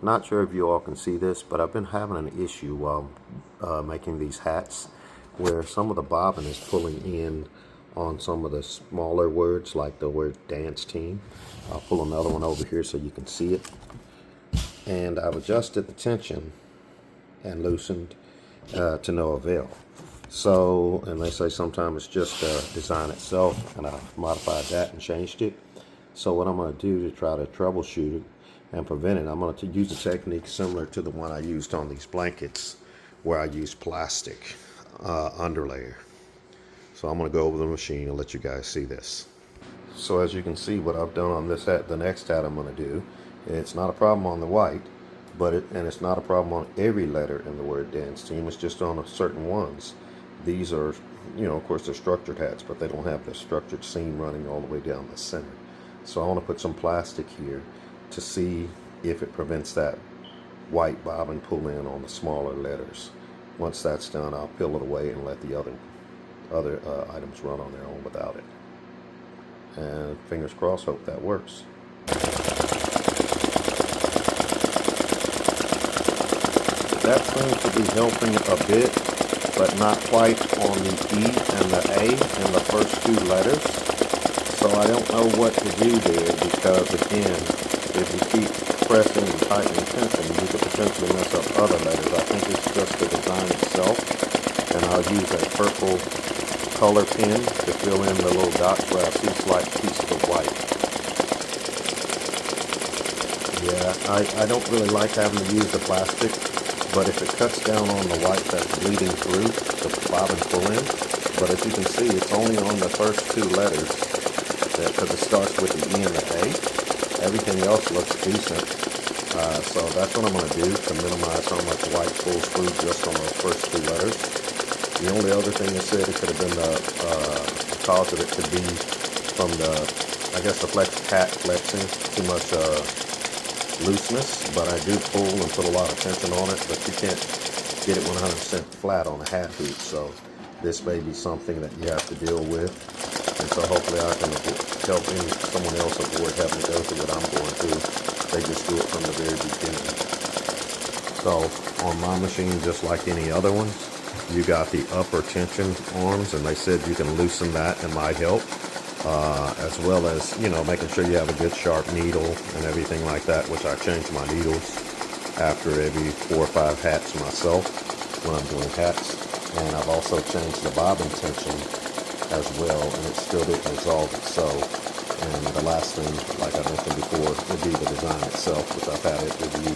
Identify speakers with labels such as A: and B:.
A: Not sure if you all can see this, but I've been having an issue while making these hats where some of the bobbin is pulling in on some of the smaller words, like the word dance team. I'll pull another one over here so you can see it. And I've adjusted the tension and loosened to no avail. So, and they say sometimes it's just design itself, and I've modified that and changed it. So what I'm going to do to try to troubleshoot it and prevent it, I'm going to use a technique similar to the one I used on these blankets, where I used plastic underlayer. So I'm going to go over the machine and let you guys see this. So as you can see, what I've done on this hat, the next hat I'm going to do, it's not a problem on the white, but it's not a problem on every letter in the word dance team. It's just on certain ones. These are, of course they're structured hats, but they don't have the structured seam running all the way down the center. So I want to put some plastic here to see if it prevents that white bobbin pull in on the smaller letters. Once that's done, I'll peel it away and let the other items run on their own without it. And fingers crossed, hope that works. That seems to be helping a bit, but not quite on the E and the A in the first two letters. So I don't know what to do there, because again, if you keep pressing and tightening tension, you could potentially mess up other letters. I think it's just the design itself, and I'll use a purple color pen to fill in the little dots where I see slight pieces of white. Yeah, I don't really like having to use the plastic, but if it cuts down on the white that's bleeding through, the bobbin pull in. But as you can see, it's only on the first two letters, because it starts with the E and the A. Everything else looks decent. So that's what I'm going to do to minimize how much white pulls through just on those first two letters. The only other thing they said, it could have been the cause of it could be from the, I guess, the hat flexing, too much looseness, but I do pull and put a lot of tension on it, but you can't get it 100% flat on a hat boot, so this may be something that you have to deal with, and so hopefully I can help someone else avoid having to go through what I'm going through. They just do it from the very beginning. So on my machine, just like any other one, you got the upper tension arms, and they said you can loosen that, and might help. As well as, making sure you have a good sharp needle and everything like that, which I change my needles after every 4 or 5 hats myself when I'm doing hats. And I've also changed the bobbin tension as well, and it still didn't resolve itself. And the last thing, like I mentioned before, would be the design itself, which I've had it reviewed